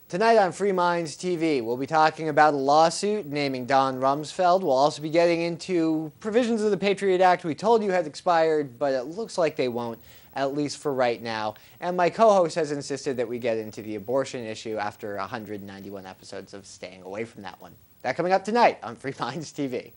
Tonight on Free Minds TV, we'll be talking about a lawsuit naming Don Rumsfeld. We'll also be getting into provisions of the Patriot Act we told you had expired, but it looks like they won't, at least for right now. And my co-host has insisted that we get into the abortion issue after 191 episodes of staying away from that one. That coming up tonight on Free Minds TV.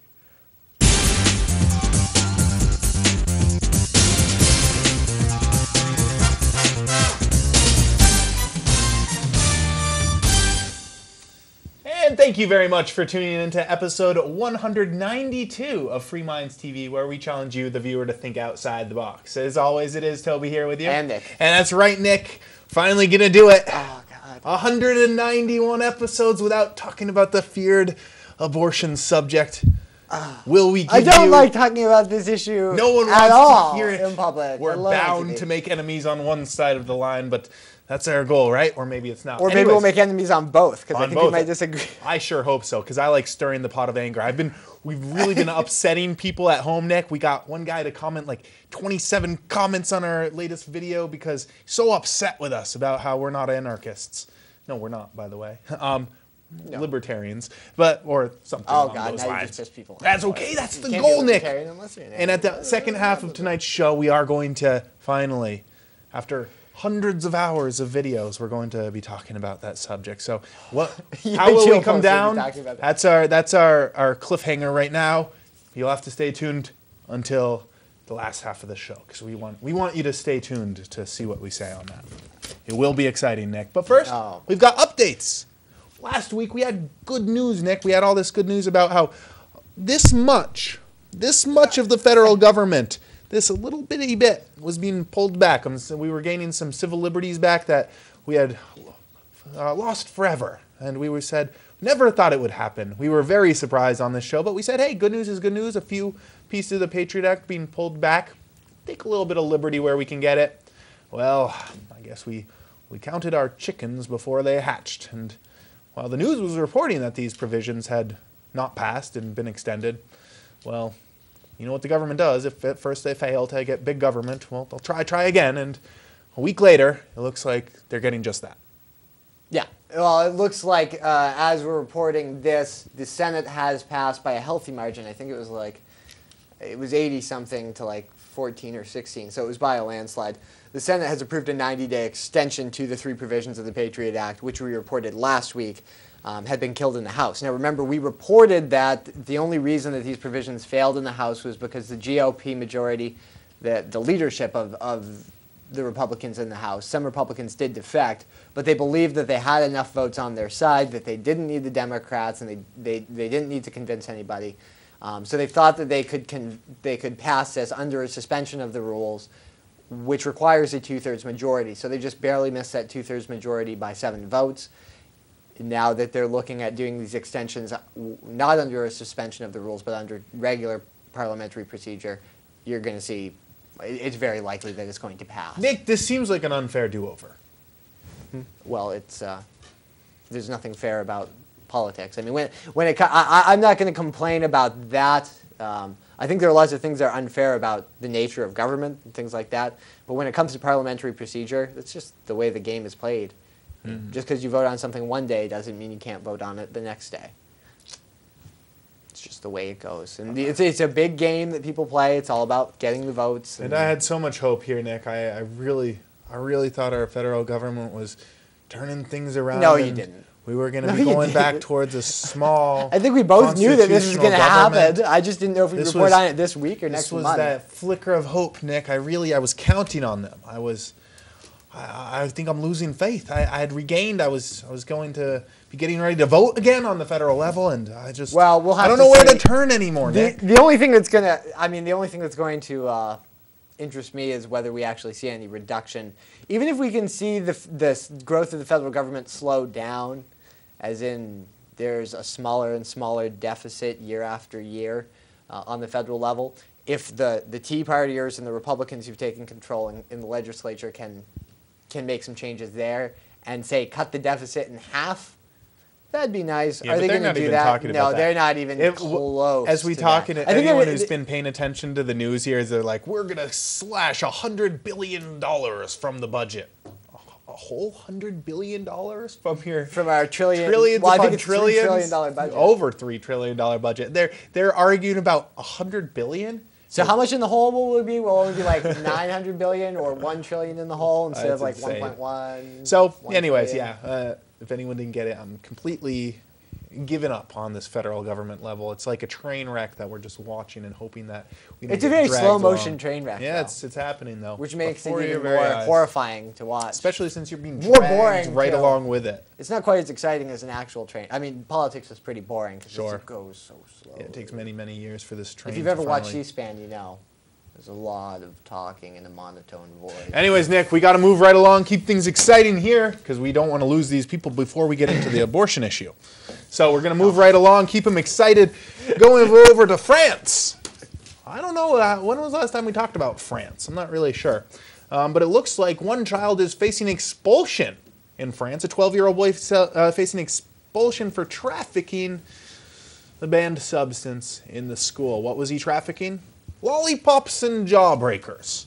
And thank you very much for tuning in to episode 192 of Free Minds TV, where we challenge you, the viewer, to think outside the box. As always, it is Toby here with you. And Nick. And that's right, Nick. Finally gonna do it. Oh, God. 191 episodes without talking about the feared abortion subject. Will we give I don't like talking about this issue no one at wants all to hear it in public. We're bound to make enemies on one side of the line, but that's our goal, right? Or maybe it's not. Or maybe we'll make enemies on both, because I think we might disagree. I sure hope so, because I like stirring the pot of anger. We've really been upsetting people at home, Nick. We got one guy to comment like 27 comments on our latest video because he's so upset with us about how we're not anarchists. No, we're not, by the way. No. Libertarians, or something along those now lines. you just piss people off. That's okay. That's the goal, Nick. And at the second half of tonight's show, we are going to finally, after hundreds of hours of videos, we're going to be talking about that subject. So, how will we come down? That's our cliffhanger right now. You'll have to stay tuned until the last half of the show, because we want you to stay tuned to see what we say on that. It will be exciting, Nick. But first, we've got updates. Last week we had good news, Nick. We had all this good news about how this much of the federal government, this little bitty bit, was being pulled back. So we were gaining some civil liberties back that we had lost forever. And we said, never thought it would happen. We were very surprised on this show, but we said, hey, good news is good news. A few pieces of the Patriot Act being pulled back. Take a little bit of liberty where we can get it. Well, I guess we counted our chickens before they hatched. And while the news was reporting that these provisions had not passed and been extended, well, you know what the government does. If at first they fail to get big government, well, they'll try again. And a week later, it looks like they're getting just that. Yeah. Well, it looks like, as we're reporting this, the Senate has passed by a healthy margin. I think it was 80-something to like 14 or 16, so it was by a landslide. The Senate has approved a 90-day extension to the three provisions of the Patriot Act, which we reported last week had been killed in the House. Now, remember, we reported that the only reason that these provisions failed in the House was because the GOP majority, the leadership of the Republicans in the House, some Republicans did defect, but they believed that they had enough votes on their side, that they didn't need the Democrats, and they didn't need to convince anybody. So they thought that they could pass this under a suspension of the rules, which requires a two-thirds majority. So they just barely missed that two-thirds majority by 7 votes. Now that they're looking at doing these extensions, not under a suspension of the rules, but under regular parliamentary procedure, you're going to see it's very likely that it's going to pass. Nick, this seems like an unfair do-over. Well, there's nothing fair about politics. I mean, I'm not going to complain about that. I think there are lots of things that are unfair about the nature of government and things like that. But when it comes to parliamentary procedure, that's just the way the game is played. Mm-hmm. Just because you vote on something one day doesn't mean you can't vote on it the next day. It's just the way it goes. And it's a big game that people play. It's all about getting the votes. And I had so much hope here, Nick. I really thought our federal government was turning things around. No, you didn't. We were going to be going back towards a small. I think we both knew that this was going to happen. I just didn't know if we'd report on it this week or next month. This was that flicker of hope, Nick. I was counting on them. I think I'm losing faith. I had regained. I was going to be getting ready to vote again on the federal level, and I just. Well, we'll have I don't know where to turn anymore, Nick. The only thing that's going to interest me is whether we actually see any reduction. Even if we can see the growth of the federal government slow down, as in there's a smaller and smaller deficit year after year on the federal level, if the Tea Partiers and the Republicans who've taken control in the legislature can make some changes there and say cut the deficit in half, that'd be nice. Yeah, are they going to do that? No, they're not even close. As we talk, and anyone who's been paying attention to the news here, they're like, we're going to slash $100 billion from the budget. whole $100 billion from our trillions upon trillions $3 trillion budget. Over $3 trillion budget. They're arguing about $100 billion. So how much in the hole will it be? Will it be like 900 billion or 1 trillion in the hole instead of like insane. 1.1? So, anyways, if anyone didn't get it, I'm completely given up on this federal government level. It's like a train wreck that we're just watching and hoping that we don't It's a get very dragged slow motion along. train wreck. Yeah, though, it's happening though. which makes it Before even your more very eyes. horrifying to watch. Especially since you're being More dragged boring, right too. along with it. It's not quite as exciting as an actual train. I mean, politics is pretty boring because Sure. it goes so slow. Yeah, it takes many, many years for this train If you've to ever watched finally... C-SPAN, you know. There's a lot of talking in a monotone voice. Anyways, Nick, we got to move right along, keep things exciting here, because we don't want to lose these people before we get into the abortion issue. So we're going to move right along, keep them excited, going over to France. I don't know, when was the last time we talked about France? I'm not really sure. But it looks like one child is facing expulsion in France. A 12-year-old boy facing expulsion for trafficking the banned substance in the school. What was he trafficking? Lollipops and jawbreakers.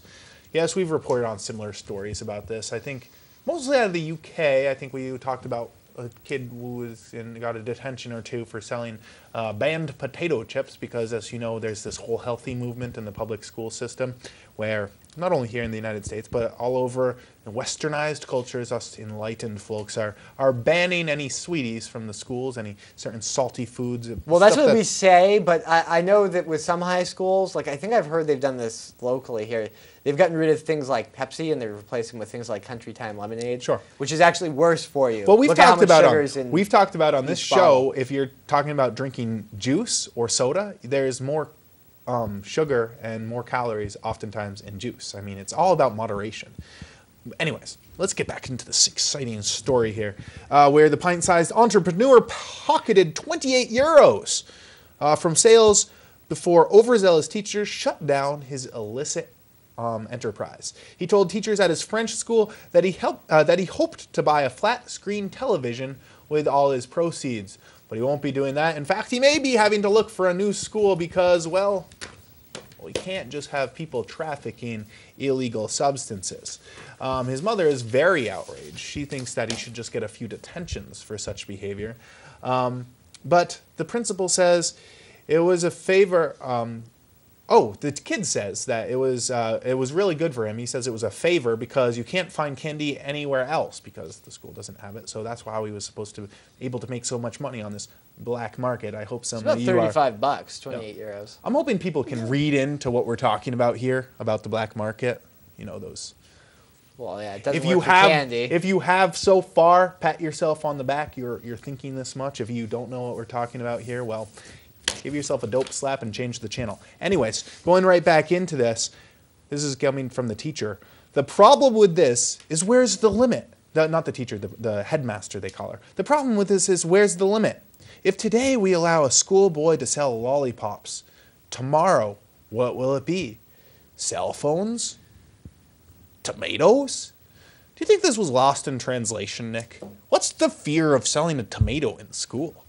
Yes, we've reported on similar stories about this. I think mostly out of the UK. I think we talked about a kid who got a detention or two for selling banned potato chips because, as you know, there's this whole healthy movement in the public school system where not only here in the United States, but all over westernized cultures, us enlightened folks are banning any sweeties from the schools, any certain salty foods. Well, that's what we say, but I know that with some high schools, like I think I've heard they've done this locally here, they've gotten rid of things like Pepsi and they're replacing with things like Country Time lemonade, sure, which is actually worse for you. Well, we've talked about on this show, bottle. if you're talking about drinking juice or soda, there's more sugar and more calories oftentimes in juice. I mean, it's all about moderation. Anyways, let's get back into this exciting story here, where the pint-sized entrepreneur pocketed 28 euros from sales before overzealous teachers shut down his illicit enterprise. He told teachers at his French school that he hoped to buy a flat-screen television with all his proceeds. But he won't be doing that. In fact, he may be having to look for a new school because, well, we can't just have people trafficking illegal substances. His mother is very outraged. She thinks that he should just get a few detentions for such behavior. But the principal says it was a favor. The kid says that it was really good for him. He says it was a favor because you can't find candy anywhere else because the school doesn't have it. So that's why he was supposed to be able to make so much money on this black market. I hope some of you are. It's about $35, 28 euros. I'm hoping people can read into what we're talking about here about the black market. You know those. Well, yeah, it doesn't work for candy. If you have so far, pat yourself on the back. You're thinking this much. If you don't know what we're talking about here, well, give yourself a dope slap and change the channel. Anyways, going right back into this, this is coming from the teacher. The problem with this is where's the limit? Not the teacher, the headmaster they call her. The problem with this is where's the limit? If today we allow a schoolboy to sell lollipops, tomorrow what will it be? Cell phones? Tomatoes? Do you think this was lost in translation, Nick? What's the fear of selling a tomato in school?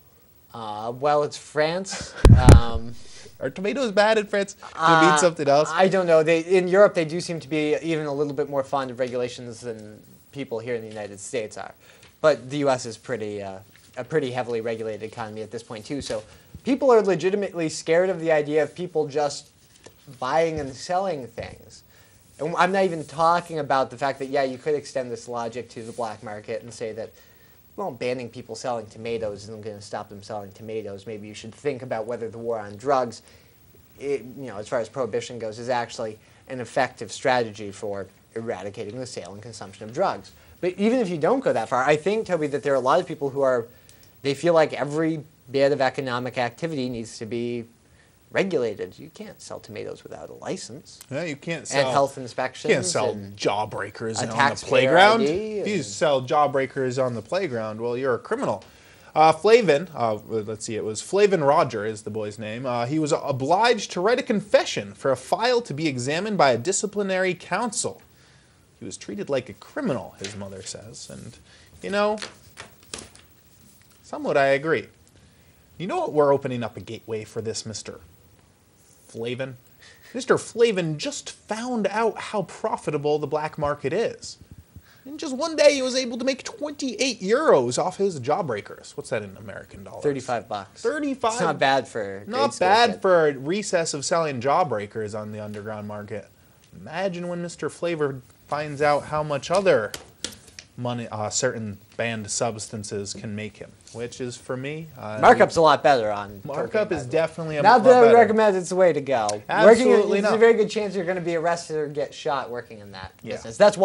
Well, it's France. Are tomatoes bad in France? Do it mean something else? I don't know. In Europe, they do seem to be even a little bit more fond of regulations than people here in the United States are. But the U.S. is a pretty heavily regulated economy at this point, too. So people are legitimately scared of the idea of people just buying and selling things. And I'm not even talking about the fact that, yeah, you could extend this logic to the black market and say that, well, banning people selling tomatoes isn't going to stop them selling tomatoes. Maybe you should think about whether the war on drugs, as far as prohibition goes, is actually an effective strategy for eradicating the sale and consumption of drugs. But even if you don't go that far, I think, Toby, that there are a lot of people who they feel like every bit of economic activity needs to be regulated. You can't sell tomatoes without a license. Yeah, you can't sell. And health inspections. You can't sell jawbreakers on the playground. If you sell jawbreakers on the playground, well, you're a criminal. Flavin, let's see, it was Flavin Roger is the boy's name. He was obliged to write a confession for a file to be examined by a disciplinary council. He was treated like a criminal, his mother says. And, somewhat I agree. You know what? We're opening up a gateway for this, Mr. Flavin. Mr. Flavin just found out how profitable the black market is. In just one day, he was able to make 28 euros off his jawbreakers. What's that in American dollars? $35. 35. It's not bad for Not bad for a recess of selling jawbreakers on the underground market. Imagine when Mr. Flavor finds out how much other money certain banned substances can make him, which is, for me... markup's a lot better on markup is definitely a Not lot that I would better. recommend it's the way to go. Absolutely There's a very good chance you're going to be arrested or get shot working in that business. That's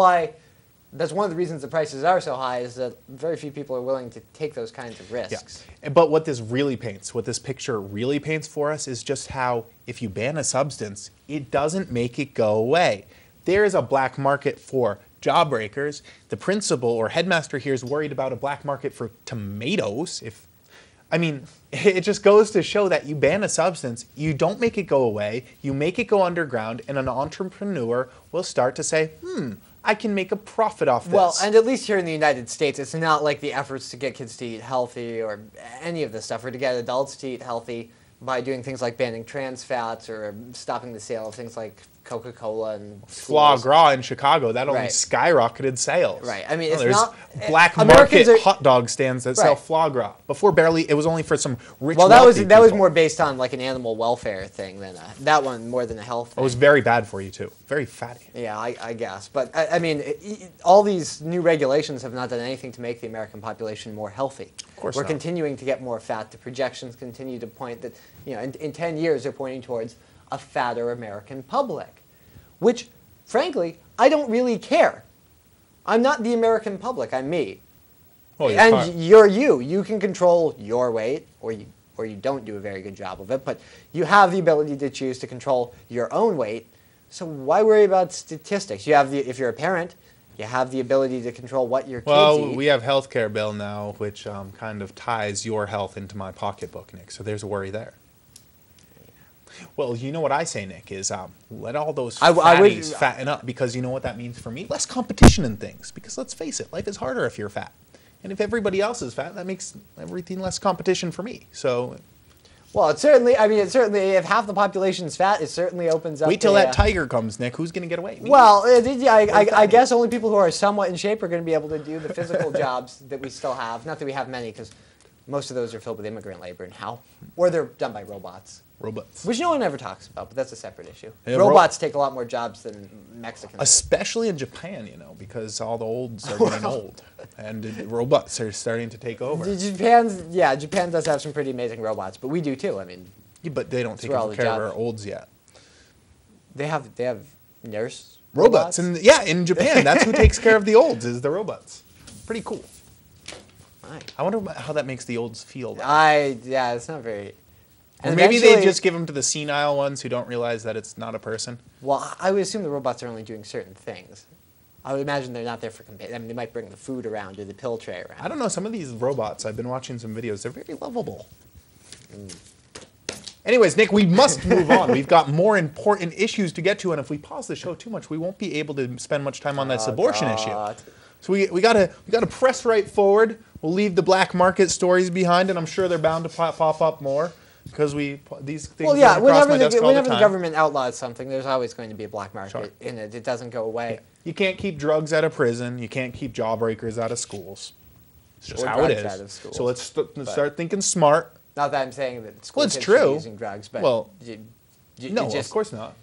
one of the reasons the prices are so high, is that very few people are willing to take those kinds of risks. Yeah. But what this really paints, what this picture really paints for us, is just how if you ban a substance, it doesn't make it go away. There is a black market for jawbreakers. The principal or headmaster here is worried about a black market for tomatoes. It just goes to show that you ban a substance, you don't make it go away, you make it go underground, and an entrepreneur will start to say, I can make a profit off this. Well, and at least here in the United States, it's not like the efforts to get kids to eat healthy or any of this stuff, or to get adults to eat healthy by doing things like banning trans fats or stopping the sale of things like Coca-Cola and foie gras in Chicago, that only Right. skyrocketed sales. Right. I mean, Well, it's there's not black Americans market are- hot dog stands that sell Right. foie gras. Before, barely, it was only for some rich. Well, that was wealthy more based on like an animal welfare thing than that one more than a health thing. It was very bad for you too. Very fatty. Yeah, I guess. But, all these new regulations have not done anything to make the American population more healthy. Of course We're not. continuing to get more fat. The projections continue to point that, in 10 years, they're pointing towards a fatter American public, which, frankly, I don't really care. I'm not the American public. I'm me. Well, you're And fine. you're you. You can control your weight, or you don't do a very good job of it, but you have the ability to choose to control your own weight. So why worry about statistics? If you're a parent, you have the ability to control what your kids Well, eat. we have healthcare bill now, which kind of ties your health into my pocketbook, Nick. So there's a worry there. Well, you know what I say, Nick, is let all those fatties fatten up, because you know what that means for me? Less competition in things. Because let's face it, life is harder if you're fat. And if everybody else is fat, that makes everything less competition for me. So, Well, it certainly, if half the population's fat, it certainly opens up. wait till that tiger comes, Nick. Who's going to get away? Me? Well, I guess only people who are somewhat in shape are going to be able to do the physical jobs that we still have. Not that we have many, because most of those are filled with immigrant labor and or they're done by robots. Robots. Which no one ever talks about, but that's a separate issue. Yeah, robots take a lot more jobs than Mexicans. Especially in Japan, because all the olds are getting old. And robots are starting to take over. Japan does have some pretty amazing robots, but we do too. Yeah, but they don't take where all the care of jobs- our olds yet. They have nurse Robots. And in Japan, that's who takes care of the olds, is the robots. Pretty cool. Right. I wonder how that makes the olds feel. It's not very. Or And maybe they eventually- just give them to the senile ones who don't realize that it's not a person. Well, I would assume the robots are only doing certain things. I would imagine they're not there for they might bring the food around or the pill tray around. I don't know, some of these robots, I've been watching some videos, they're very lovable. Anyways, Nick, we must move on. We've got more important issues to get to, and if we pause the show too much, we won't be able to spend much time on this abortion issue. So we gotta press right forward. We'll leave the black market stories behind, and I'm sure they're bound to pop up more. Because these things run across my desk all the whenever the time. government outlaws something, there's always going to be a black market Sure. in it. It doesn't go away. You can't keep drugs out of prison. You can't keep jawbreakers out of schools. It's just Or how it drugs is. out of schools. So let's start thinking smart. Not that I'm saying that school Well, it's kids should be true. using drugs, but Well, No, just, of course not.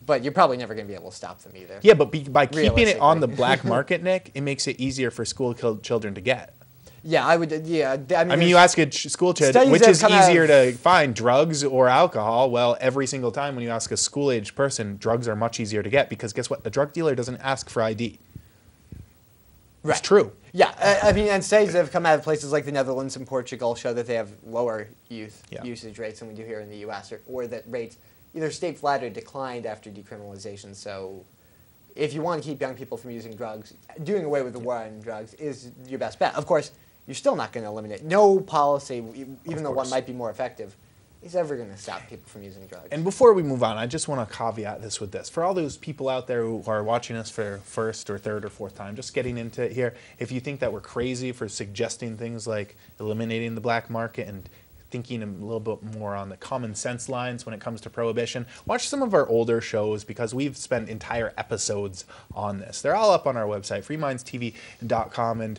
But you're probably never going to be able to stop them either. Yeah, but by keeping it on the Realistically. black market, Nick, it makes it easier for school children to get. Yeah, I would. Yeah, I mean, you ask a school child, studies which that is come out easier of- to find, drugs or alcohol? Well, every single time when you ask a school-age person, drugs are much easier to get because guess what? The drug dealer doesn't ask for ID. It's true. Yeah, and studies that have come out of places like the Netherlands and Portugal show that they have lower usage rates than we do here in the U.S., or that rates either stayed flat or declined after decriminalization. So if you want to keep young people from using drugs, doing away with the war on drugs is your best bet. Of course, you're still not going to eliminate. No policy, even though one might be more effective, is ever going to stop people from using drugs. And before we move on, I just want to caveat this with this. For all those people out there who are watching us for first or third or fourth time, just getting into it here, if you think that we're crazy for suggesting things like eliminating the black market and thinking a little bit more on the common sense lines when it comes to prohibition, watch some of our older shows because we've spent entire episodes on this. They're all up on our website, freemindstv.com, and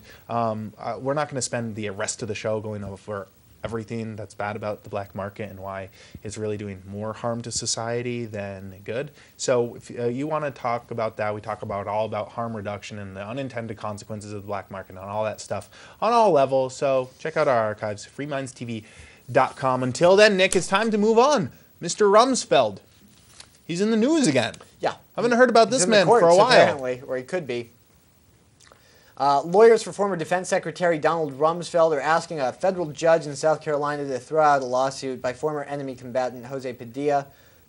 we're not going to spend the rest of the show going over everything that's bad about the black market and why it's really doing more harm to society than good. So if you want to talk about that, we talk about all about harm reduction and the unintended consequences of the black market and all that stuff on all levels. So check out our archives, freemindstv.com. Until then, Nick, it's time to move on. Mr. Rumsfeld, he's in the news again. Yeah. Haven't heard about this man for a while. Apparently, or he could be. Lawyers for former Defense Secretary Donald Rumsfeld are asking a federal judge in South Carolina to throw out a lawsuit by former enemy combatant Jose Pedilla,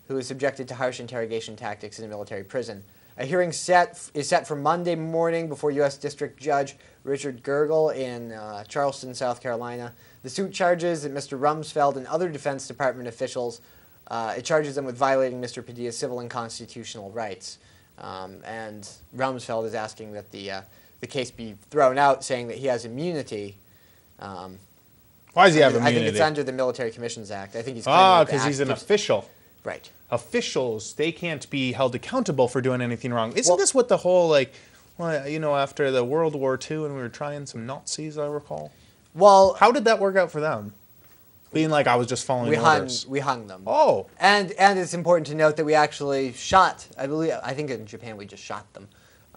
who is subjected to harsh interrogation tactics in a military prison. A hearing is set for Monday morning before U.S. District Judge Richard Gergel in Charleston, South Carolina. The suit charges that Mr. Rumsfeld and other Defense Department officials, it charges them with violating Mr. Pedilla's civil and constitutional rights. And Rumsfeld is asking that the case be thrown out, saying that he has immunity. Why does he have immunity? I think it's under the Military Commissions Act. I think he's because he's an official. Right. Officials, they can't be held accountable for doing anything wrong. Isn't this what the whole, like, well, you know, after the World War II and we were trying some Nazis, I recall? Well, how did that work out for them? Being like, I was just following orders. We hung them. Oh. And it's important to note that we actually shot, I think in Japan we just shot them.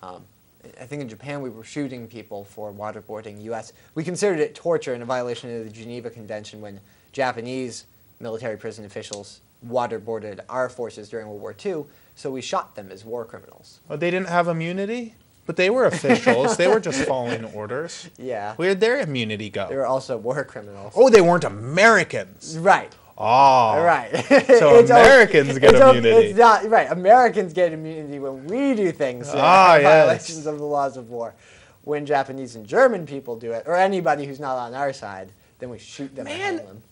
I think in Japan we were shooting people for waterboarding U.S. We considered it torture and a violation of the Geneva Convention when Japanese military prison officials waterboarded our forces during World War II, so we shot them as war criminals. Oh, they didn't have immunity? But they were officials. They were just following orders. Yeah. Where'd their immunity go? They were also war criminals. Oh, they weren't Americans. Right. Oh. Right. So Americans get immunity. It's not, right. Americans get immunity when we do things that are violations of the laws of war. When Japanese and German people do it, or anybody who's not on our side, then we shoot them and hang them.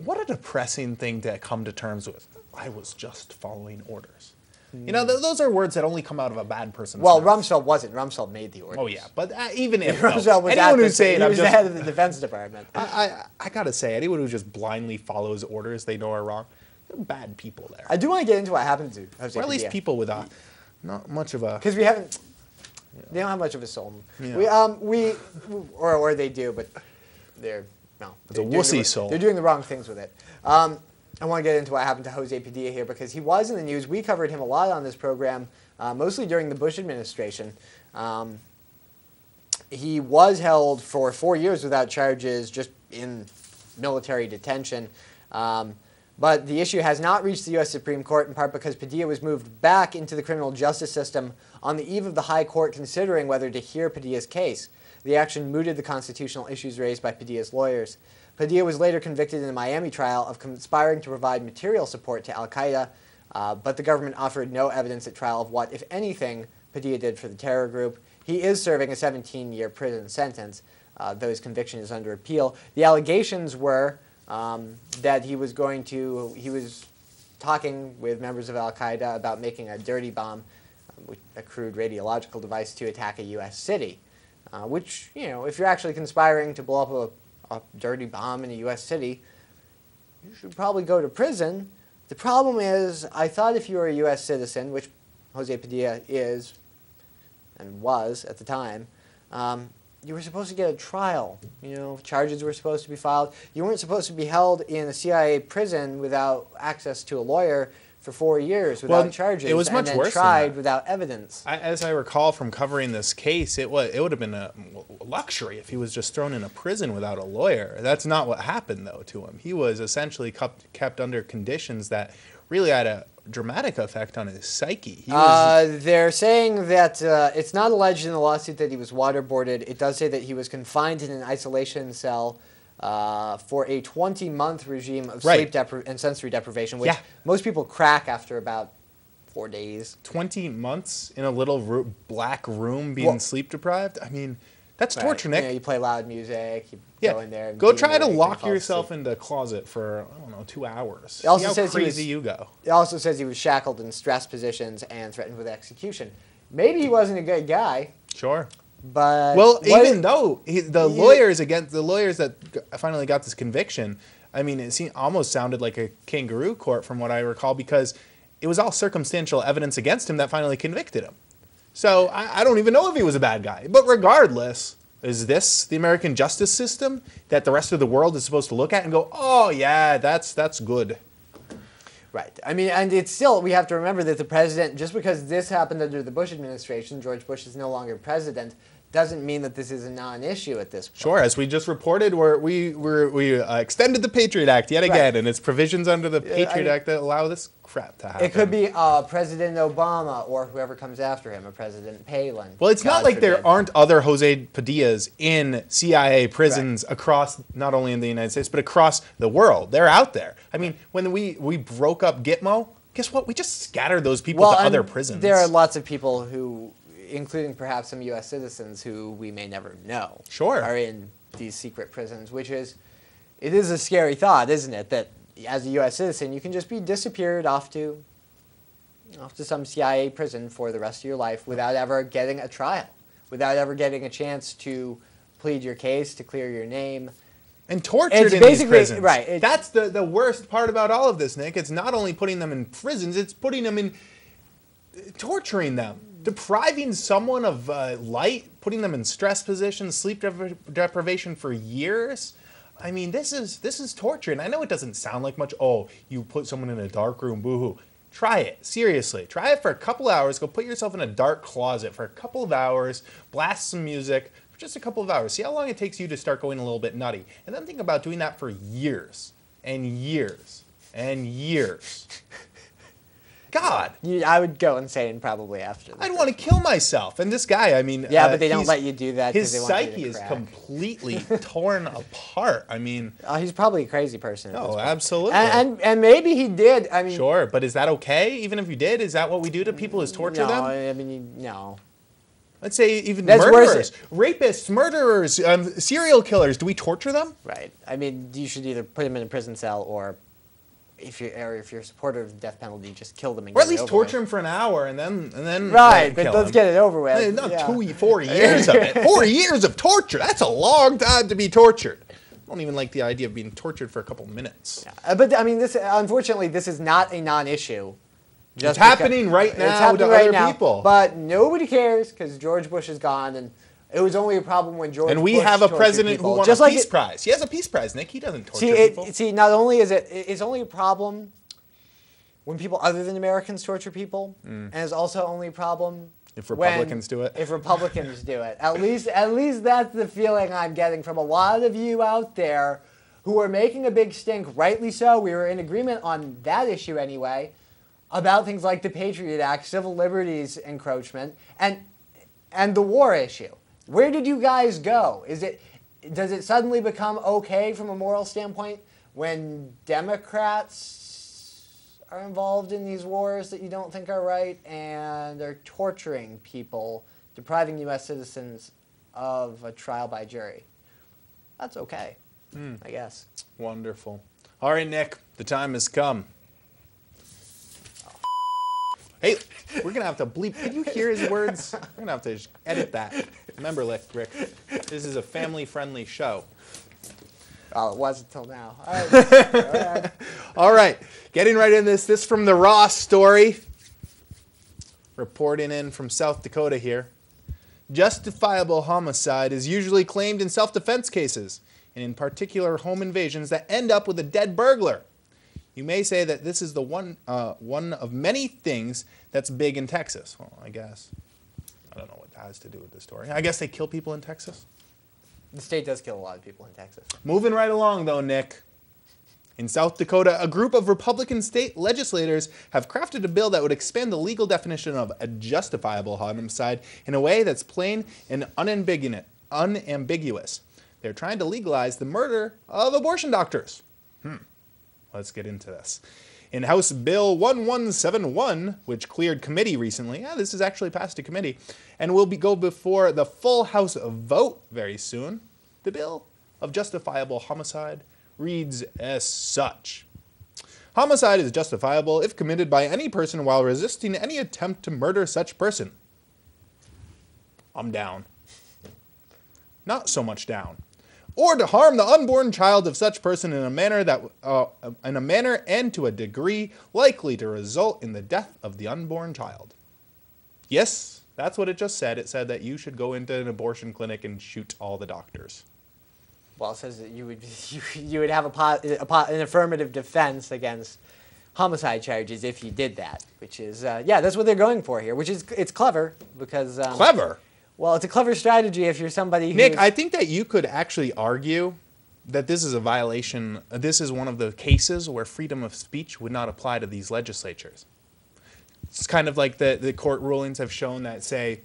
What a depressing thing to come to terms with. I was just following orders. You know, those are words that only come out of a bad person's mouth. Rumsfeld wasn't. Rumsfeld made the orders. Oh, yeah. But even if Rumsfeld was anyone who's saying he was the head of the Defense Department. I got to say, anyone who just blindly follows orders they know are wrong, they're bad people there. I do want to get into what happened to Jose Or at least Pedilla. People with not much of a... Because we haven't... They don't have much of a soul. Yeah. Or they do, but they're... No. It's a wussy soul. They're doing the wrong things with it. I want to get into what happened to Jose Pedilla here because he was in the news. We covered him a lot on this program, mostly during the Bush administration. He was held for 4 years without charges, just in military detention. But the issue has not reached the U.S. Supreme Court, in part because Padilla was moved back into the criminal justice system on the eve of the High Court considering whether to hear Padilla's case. The action mooted the constitutional issues raised by Padilla's lawyers. Padilla was later convicted in a Miami trial of conspiring to provide material support to al-Qaeda, but the government offered no evidence at trial of what, if anything, Padilla did for the terror group. He is serving a 17-year prison sentence, though his conviction is under appeal. The allegations were that he was talking with members of al-Qaeda about making a dirty bomb, a crude radiological device, to attack a U.S. city, which, you know, if you're actually conspiring to blow up a dirty bomb in a U.S. city, you should probably go to prison. The problem is, I thought if you were a U.S. citizen, which Jose Pedilla is and was at the time, you were supposed to get a trial. You know, charges were supposed to be filed. You weren't supposed to be held in a CIA prison without access to a lawyer for 4 years without charges. It was much and worse then tried than that. without evidence. As I recall from covering this case, it would have been a luxury if he was just thrown in a prison without a lawyer. That's not what happened, though, to him. He was essentially kept under conditions that really had a dramatic effect on his psyche. They're saying that it's not alleged in the lawsuit that he was waterboarded. It does say that he was confined in an isolation cell for a 20-month regime of sleep and sensory deprivation, which most people crack after about 4 days. 20 months in a little black room being sleep deprived? I mean, that's torture, Nick. You know, you play loud music, you go in there. And go try to lock yourself in the closet for, I don't know, 2 hours. It also See how says crazy you go. It also says he was shackled in stress positions and threatened with execution. Maybe he wasn't a good guy. Sure. But even though the lawyers that finally got this conviction, I mean, almost sounded like a kangaroo court from what I recall, because it was all circumstantial evidence against him that finally convicted him. So I don't even know if he was a bad guy. But regardless, is this the American justice system that the rest of the world is supposed to look at and go, oh, yeah, that's good? Right. I mean, and it's still, we have to remember that the president, just because this happened under the Bush administration, George Bush is no longer president, doesn't mean that this is a non-issue at this point. Sure, as we just reported, we extended the Patriot Act yet again, and it's provisions under the Patriot Act that allow this crap to happen. It could be President Obama or whoever comes after him, or President Palin. Well, it's not like there aren't other Jose Pedillas in CIA prisons across, not only in the United States, but across the world. They're out there. I mean, when we broke up Gitmo, guess what? We just scattered those people to other prisons. There are lots of people who, including perhaps some U.S. citizens who we may never know, are in these secret prisons, which is, it is a scary thought, isn't it, that as a U.S. citizen, you can just be disappeared off to some CIA prison for the rest of your life without ever getting a trial, without ever getting a chance to plead your case, to clear your name. And tortured in these prisons. Right. That's the worst part about all of this, Nick. It's not only putting them in prisons, it's putting them in, torturing them. Depriving someone of light, putting them in stress positions, sleep deprivation for years. I mean, this is torture. And I know it doesn't sound like much. Oh, you put someone in a dark room, boo-hoo. Try it. Seriously. Try it for a couple hours. Go put yourself in a dark closet for a couple of hours. Blast some music for just a couple of hours. See how long it takes you to start going a little bit nutty. And then think about doing that for years and years and years. God. I would go insane probably after that. I'd want to kill myself. And this guy, I mean... Yeah, but they don't let you do that. His psyche is completely torn apart. I mean... he's probably a crazy person. Oh, absolutely. And maybe he did. I mean... Sure, but is that okay? Even if you did, is that what we do to people, is torture them? No, I mean, no. Let's say even murderers, rapists, murderers, serial killers. Do we torture them? Right. I mean, you should either put them in a prison cell or... If you're a supporter of the death penalty, just kill them and or at least torture them for an hour and then right. But let's get it over with. Not 4 years of it. 4 years of torture. That's a long time to be tortured. I don't even like the idea of being tortured for a couple minutes. Yeah. But I mean, unfortunately, this is not a non-issue. It's happening right now to other people. But nobody cares because George Bush is gone, and it was only a problem when George Bush and we have a president who won a peace prize. He has a peace prize, Nick. He doesn't torture people. See, not only is it's only a problem when people other than Americans torture people, and it's also only a problem if Republicans do it. If Republicans do it. At least that's the feeling I'm getting from a lot of you out there who are making a big stink, rightly so. We were in agreement on that issue anyway, about things like the Patriot Act, civil liberties encroachment, and the war issue. Where did you guys go? Does it suddenly become okay from a moral standpoint when Democrats are involved in these wars that you don't think are right and are torturing people, depriving U.S. citizens of a trial by jury? That's okay, I guess. Wonderful. All right, Nick, the time has come. Hey, we're going to have to bleep. Did you hear his words? We're going to have to edit that. Remember, Rick, this is a family-friendly show. Well, it was until now. All right. All right. Getting right in this. This from the Ross story. Reporting in from South Dakota here. Justifiable homicide is usually claimed in self-defense cases, and in particular home invasions that end up with a dead burglar. You may say that this is the one of many things that's big in Texas. Well, I guess. I don't know what that has to do with this story. I guess they kill people in Texas. The state does kill a lot of people in Texas. Moving right along, though, Nick. In South Dakota, a group of Republican state legislators have crafted a bill that would expand the legal definition of a justifiable homicide in a way that's plain and unambiguous. They're trying to legalize the murder of abortion doctors. Let's get into this. In House Bill 1171, which cleared committee recently, this is actually passed a committee, and will go before the full House vote very soon, the bill of justifiable homicide reads as such. Homicide is justifiable if committed by any person while resisting any attempt to murder such person. I'm down. Not so much down. or to harm the unborn child of such person in a manner and to a degree likely to result in the death of the unborn child. Yes, that's what it just said. It said that you should go into an abortion clinic and shoot all the doctors. Well, it says that you would have an affirmative defense against homicide charges if you did that, which is yeah, that's what they're going for here. Which is it's clever because clever. Well, it's a clever strategy if you're somebody who... Nick, I think that you could actually argue that this is a violation. This is one of the cases where freedom of speech would not apply to these legislatures. It's kind of like the court rulings have shown that, say,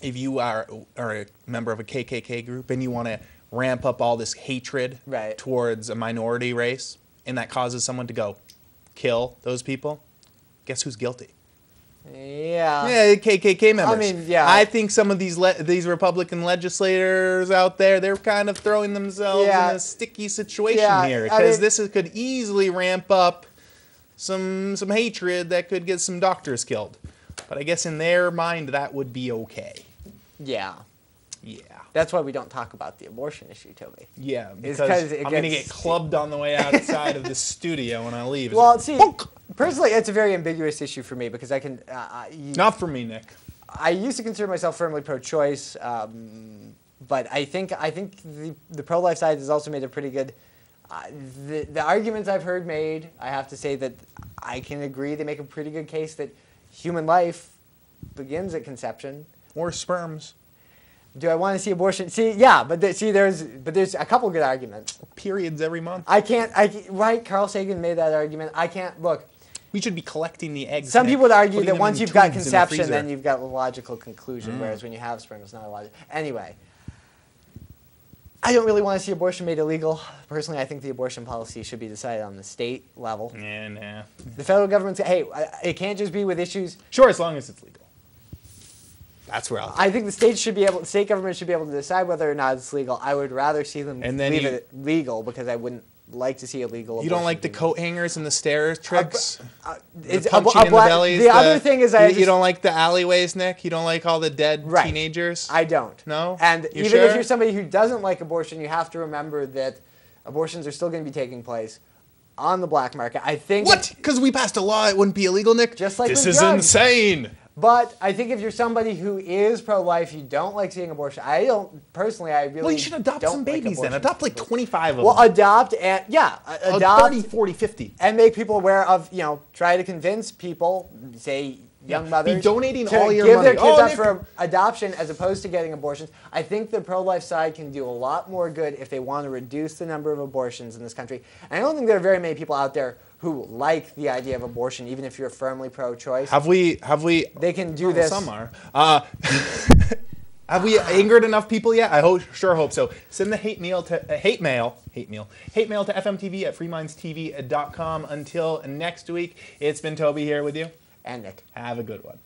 if you are a member of a KKK group and you want to ramp up all this hatred towards a minority race, and that causes someone to go kill those people, guess who's guilty? Yeah, KKK members. I mean, yeah. I think some of these Republican legislators out there, they're kind of throwing themselves in a sticky situation here, because this could easily ramp up some hatred that could get some doctors killed. But I guess in their mind, that would be okay. Yeah. Yeah. That's why we don't talk about the abortion issue, Toby. Yeah, because I'm going to get clubbed on the way outside of the studio when I leave. Well, see, personally, it's a very ambiguous issue for me because I can... Not for me, Nick. I used to consider myself firmly pro-choice, but I think the pro-life side has also made a pretty good... The arguments I've heard made, I have to say that I can agree they make a pretty good case that human life begins at conception. Or sperms. Do I want to see abortion? See, yeah, but there's a couple good arguments. Periods every month. Right, Carl Sagan made that argument. I can't, look. We should be collecting the eggs. Some people would argue that once you've got conception, then you've got a logical conclusion, whereas when you have sperm, it's not a logical. Anyway, I don't really want to see abortion made illegal. Personally, I think the abortion policy should be decided on the state level. Yeah, nah. The federal government, hey, it can't just be with issues. Sure, as long as it's legal. That's where I think the state government should be able to decide whether or not it's legal. I would rather see them leave it legal because I wouldn't like to see illegal abortion. You don't like the coat hangers and the stair tricks? It's punching in the bellies? The other thing is you don't like the alleyways, Nick? You don't like all the dead teenagers? I don't. No? And if you're somebody who doesn't like abortion, you have to remember that abortions are still going to be taking place on the black market. I think... What? Because we passed a law it wouldn't be illegal, Nick? Just like this is insane. But I think if you're somebody who is pro-life, you don't like seeing abortion. I don't, personally, I really don't. Well, you should adopt some babies then. Adopt like 25 of them. Well, adopt and, adopt. 30, 40, 50. And make people aware of, try to convince people, say, young mothers. Be donating to all your give money. their kids up for adoption as opposed to getting abortions. I think the pro-life side can do a lot more good if they want to reduce the number of abortions in this country. And I don't think there are very many people out there who like the idea of abortion, even if you're firmly pro-choice. Have we? They can do this. Some are. Have we angered enough people yet? I sure hope so. Send the hate mail to fmtv@freemindstv.com. Until next week, it's been Toby here with you. And Nick. Have a good one.